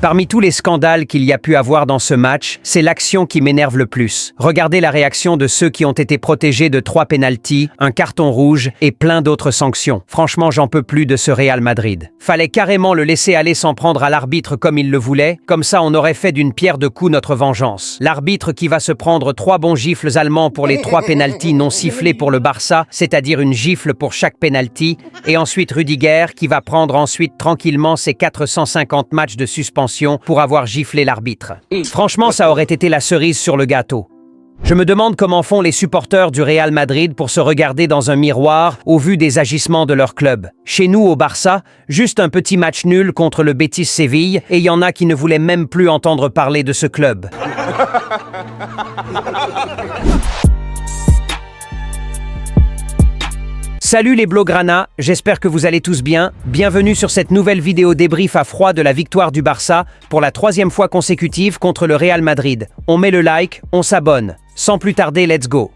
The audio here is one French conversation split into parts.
Parmi tous les scandales qu'il y a pu avoir dans ce match, c'est l'action qui m'énerve le plus. Regardez la réaction de ceux qui ont été protégés de 3 pénaltys, un carton rouge et plein d'autres sanctions. Franchement, j'en peux plus de ce Real Madrid. Fallait carrément le laisser aller s'en prendre à l'arbitre comme il le voulait, comme ça on aurait fait d'une pierre deux coups notre vengeance. L'arbitre qui va se prendre 3 bons gifles allemands pour les 3 pénaltys non sifflés pour le Barça, c'est-à-dire une gifle pour chaque pénalty, et ensuite Rudiger qui va prendre ensuite tranquillement ses 450 matchs de suspension pour avoir giflé l'arbitre. Franchement, ça aurait été la cerise sur le gâteau. Je me demande comment font les supporters du Real Madrid pour se regarder dans un miroir au vu des agissements de leur club. Chez nous, au Barça, juste un petit match nul contre le Betis Séville et il y en a qui ne voulaient même plus entendre parler de ce club. Salut les Blaugrana, j'espère que vous allez tous bien. Bienvenue sur cette nouvelle vidéo débrief à froid de la victoire du Barça pour la 3e fois consécutive contre le Real Madrid. On met le like, on s'abonne. Sans plus tarder, let's go.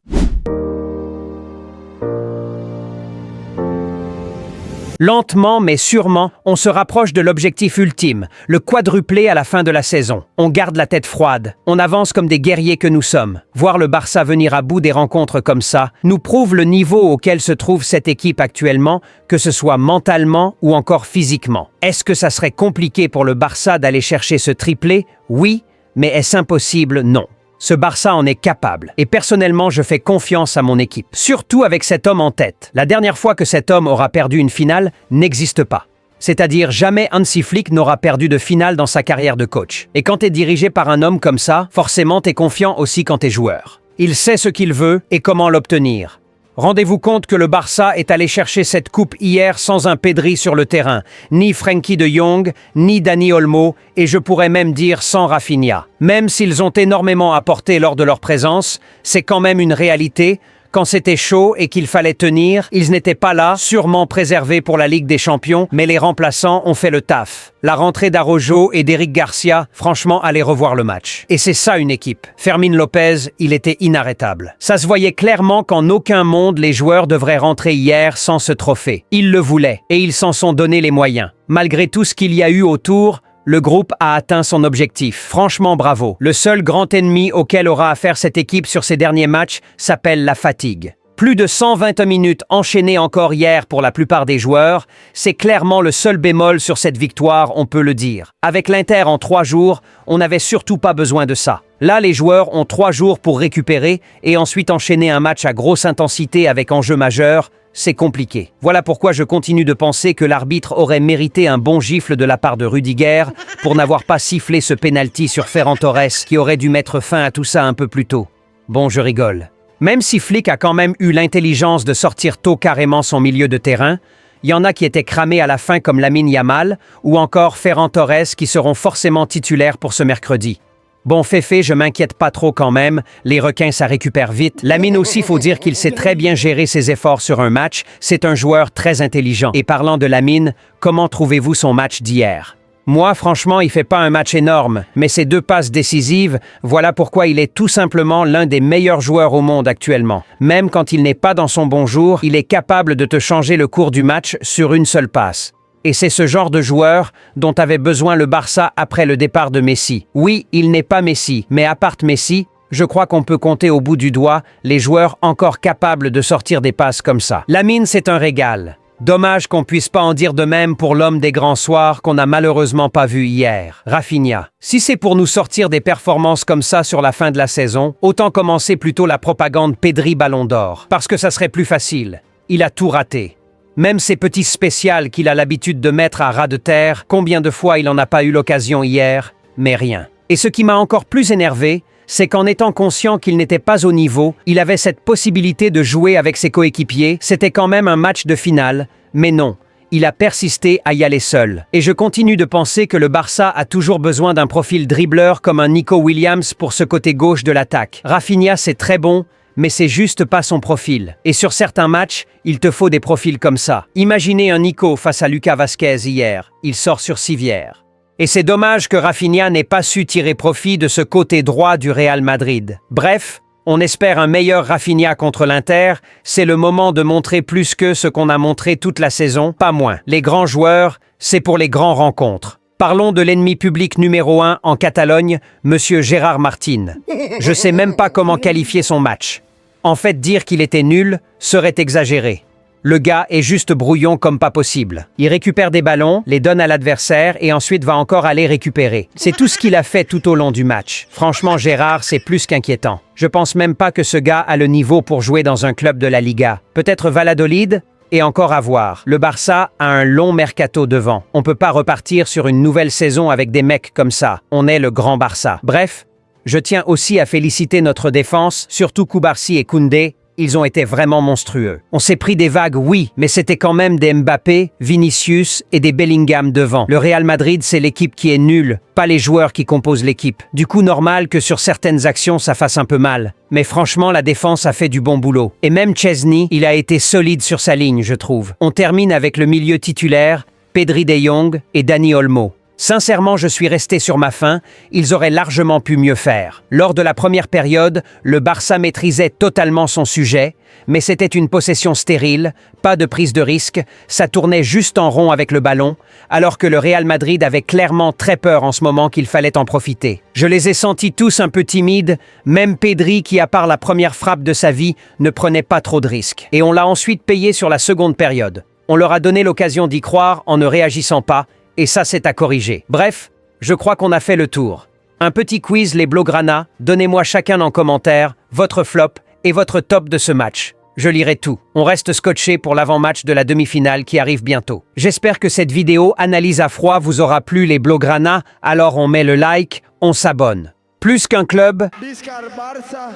Lentement mais sûrement, on se rapproche de l'objectif ultime, le quadruplé à la fin de la saison. On garde la tête froide, on avance comme des guerriers que nous sommes. Voir le Barça venir à bout des rencontres comme ça nous prouve le niveau auquel se trouve cette équipe actuellement, que ce soit mentalement ou encore physiquement. Est-ce que ça serait compliqué pour le Barça d'aller chercher ce triplé? Oui, mais est-ce impossible? Non. Ce Barça en est capable. Et personnellement, je fais confiance à mon équipe. Surtout avec cet homme en tête. La dernière fois que cet homme aura perdu une finale n'existe pas. C'est-à-dire jamais Hansi Flick n'aura perdu de finale dans sa carrière de coach. Et quand t'es dirigé par un homme comme ça, forcément t'es confiant aussi quand t'es joueur. Il sait ce qu'il veut et comment l'obtenir. Rendez-vous compte que le Barça est allé chercher cette coupe hier sans un Pedri sur le terrain, ni Frenkie de Jong, ni Dani Olmo, et je pourrais même dire sans Rafinha. Même s'ils ont énormément apporté lors de leur présence, c'est quand même une réalité. Quand c'était chaud et qu'il fallait tenir, ils n'étaient pas là, sûrement préservés pour la Ligue des Champions, mais les remplaçants ont fait le taf. La rentrée d'Araujo et d'Eric Garcia, franchement, allez revoir le match. Et c'est ça une équipe. Fermín López, il était inarrêtable. Ça se voyait clairement qu'en aucun monde les joueurs devraient rentrer hier sans ce trophée. Ils le voulaient et ils s'en sont donné les moyens. Malgré tout ce qu'il y a eu autour, le groupe a atteint son objectif. Franchement, bravo. Le seul grand ennemi auquel aura affaire cette équipe sur ces derniers matchs s'appelle la fatigue. Plus de 120 minutes enchaînées encore hier pour la plupart des joueurs, c'est clairement le seul bémol sur cette victoire, on peut le dire. Avec l'Inter en 3 jours, on n'avait surtout pas besoin de ça. Là, les joueurs ont 3 jours pour récupérer et ensuite enchaîner un match à grosse intensité avec enjeu majeur. C'est compliqué. Voilà pourquoi je continue de penser que l'arbitre aurait mérité un bon gifle de la part de Rudiger pour n'avoir pas sifflé ce pénalty sur Ferran Torres qui aurait dû mettre fin à tout ça un peu plus tôt. Bon, je rigole. Même si Flick a quand même eu l'intelligence de sortir tôt carrément son milieu de terrain, il y en a qui étaient cramés à la fin comme Lamine Yamal ou encore Ferran Torres qui seront forcément titulaires pour ce mercredi. Bon, Féfé, je m'inquiète pas trop quand même, les requins ça récupère vite. Lamine aussi, faut dire qu'il sait très bien gérer ses efforts sur un match, c'est un joueur très intelligent. Et parlant de Lamine, comment trouvez-vous son match d'hier? Moi, franchement, il fait pas un match énorme, mais ses 2 passes décisives, voilà pourquoi il est tout simplement l'un des meilleurs joueurs au monde actuellement. Même quand il n'est pas dans son bon jour, il est capable de te changer le cours du match sur une seule passe. Et c'est ce genre de joueur dont avait besoin le Barça après le départ de Messi. Oui, il n'est pas Messi, mais à part Messi, je crois qu'on peut compter au bout du doigt les joueurs encore capables de sortir des passes comme ça. Lamine, c'est un régal. Dommage qu'on puisse pas en dire de même pour l'homme des grands soirs qu'on n'a malheureusement pas vu hier, Rafinha. Si c'est pour nous sortir des performances comme ça sur la fin de la saison, autant commencer plutôt la propagande Pedri Ballon d'Or. Parce que ça serait plus facile. Il a tout raté. Même ces petits spécials qu'il a l'habitude de mettre à ras de terre, combien de fois il n'en a pas eu l'occasion hier, mais rien. Et ce qui m'a encore plus énervé, c'est qu'en étant conscient qu'il n'était pas au niveau, il avait cette possibilité de jouer avec ses coéquipiers, c'était quand même un match de finale, mais non, il a persisté à y aller seul. Et je continue de penser que le Barça a toujours besoin d'un profil dribbleur comme un Nico Williams pour ce côté gauche de l'attaque. Rafinha, c'est très bon, mais c'est juste pas son profil. Et sur certains matchs, il te faut des profils comme ça. Imaginez un Nico face à Lucas Vazquez hier, il sort sur civière. Et c'est dommage que Rafinha n'ait pas su tirer profit de ce côté droit du Real Madrid. Bref, on espère un meilleur Rafinha contre l'Inter, c'est le moment de montrer plus que ce qu'on a montré toute la saison, pas moins. Les grands joueurs, c'est pour les grandes rencontres. Parlons de l'ennemi public numéro 1 en Catalogne, Monsieur Gérard Martin. Je sais même pas comment qualifier son match. En fait, dire qu'il était nul serait exagéré. Le gars est juste brouillon comme pas possible. Il récupère des ballons, les donne à l'adversaire et ensuite va encore aller récupérer. C'est tout ce qu'il a fait tout au long du match. Franchement, Gérard, c'est plus qu'inquiétant. Je pense même pas que ce gars a le niveau pour jouer dans un club de la Liga. Peut-être Valladolid ? Et encore à voir. Le Barça a un long mercato devant. On peut pas repartir sur une nouvelle saison avec des mecs comme ça. On est le grand Barça. Bref, je tiens aussi à féliciter notre défense, surtout Koubarsi et Koundé. Ils ont été vraiment monstrueux. On s'est pris des vagues, oui, mais c'était quand même des Mbappé, Vinicius et des Bellingham devant. Le Real Madrid, c'est l'équipe qui est nulle, pas les joueurs qui composent l'équipe. Du coup, normal que sur certaines actions, ça fasse un peu mal. Mais franchement, la défense a fait du bon boulot. Et même Chesney, il a été solide sur sa ligne, je trouve. On termine avec le milieu titulaire, Pedri de Jong et Dani Olmo. Sincèrement, je suis resté sur ma faim, ils auraient largement pu mieux faire. Lors de la première période, le Barça maîtrisait totalement son sujet, mais c'était une possession stérile, pas de prise de risque, ça tournait juste en rond avec le ballon, alors que le Real Madrid avait clairement très peur en ce moment qu'il fallait en profiter. Je les ai sentis tous un peu timides, même Pedri qui, à part la première frappe de sa vie, ne prenait pas trop de risques. Et on l'a ensuite payé sur la seconde période. On leur a donné l'occasion d'y croire en ne réagissant pas, et ça, c'est à corriger. Bref, je crois qu'on a fait le tour. Un petit quiz, les Blaugrana. Donnez-moi chacun en commentaire votre flop et votre top de ce match. Je lirai tout. On reste scotché pour l'avant-match de la demi-finale qui arrive bientôt. J'espère que cette vidéo analyse à froid vous aura plu, les Blaugrana. Alors on met le like, on s'abonne. Plus qu'un club... Visca el Barça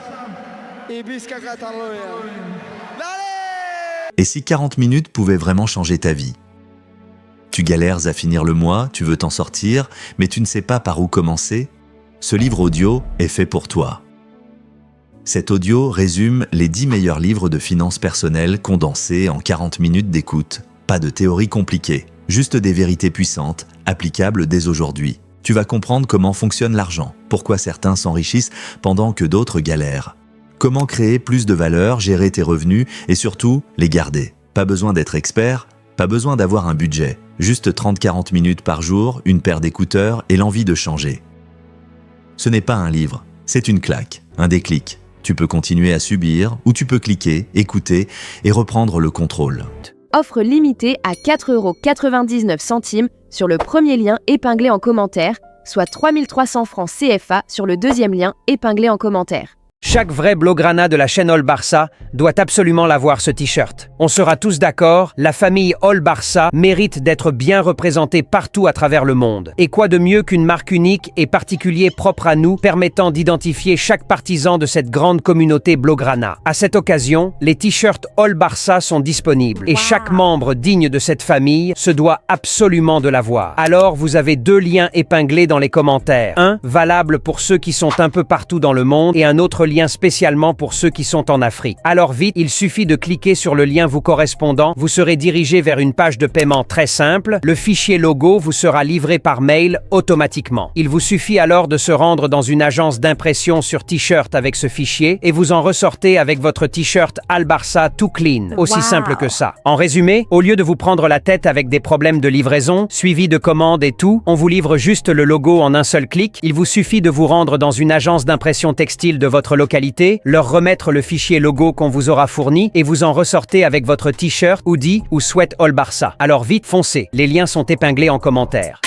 y visca Catalunya. Et si 40 minutes pouvaient vraiment changer ta vie ? Tu galères à finir le mois, tu veux t'en sortir, mais tu ne sais pas par où commencer ? Ce livre audio est fait pour toi. Cet audio résume les 10 meilleurs livres de finances personnelles condensés en 40 minutes d'écoute. Pas de théorie compliquée, juste des vérités puissantes, applicables dès aujourd'hui. Tu vas comprendre comment fonctionne l'argent, pourquoi certains s'enrichissent pendant que d'autres galèrent. Comment créer plus de valeur, gérer tes revenus et surtout les garder. Pas besoin d'être expert, pas besoin d'avoir un budget. Juste 30-40 minutes par jour, une paire d'écouteurs et l'envie de changer. Ce n'est pas un livre, c'est une claque, un déclic. Tu peux continuer à subir ou tu peux cliquer, écouter et reprendre le contrôle. Offre limitée à 4,99 € sur le premier lien épinglé en commentaire, soit 3 300 francs CFA sur le deuxième lien épinglé en commentaire. Chaque vrai Blaugrana de la chaîne All Barça doit absolument l'avoir, ce t-shirt. On sera tous d'accord, la famille All Barça mérite d'être bien représentée partout à travers le monde. Et quoi de mieux qu'une marque unique et particulier propre à nous, permettant d'identifier chaque partisan de cette grande communauté Blaugrana. À cette occasion, les t-shirts All Barça sont disponibles et chaque membre digne de cette famille se doit absolument de l'avoir. Alors, vous avez 2 liens épinglés dans les commentaires. Un valable pour ceux qui sont un peu partout dans le monde et un autre lien spécialement pour ceux qui sont en Afrique. Alors vite, il suffit de cliquer sur le lien vous correspondant, vous serez dirigé vers une page de paiement très simple, le fichier logo vous sera livré par mail automatiquement. Il vous suffit alors de se rendre dans une agence d'impression sur t-shirt avec ce fichier et vous en ressortez avec votre t-shirt Al Barça tout clean. Aussi simple que ça. En résumé, au lieu de vous prendre la tête avec des problèmes de livraison, suivi de commandes et tout, on vous livre juste le logo en un seul clic. Il vous suffit de vous rendre dans une agence d'impression textile de votre localité, leur remettre le fichier logo qu'on vous aura fourni et vous en ressortez avec votre t-shirt, hoodie ou sweat All Barça. Alors vite, foncez. Les liens sont épinglés en commentaire.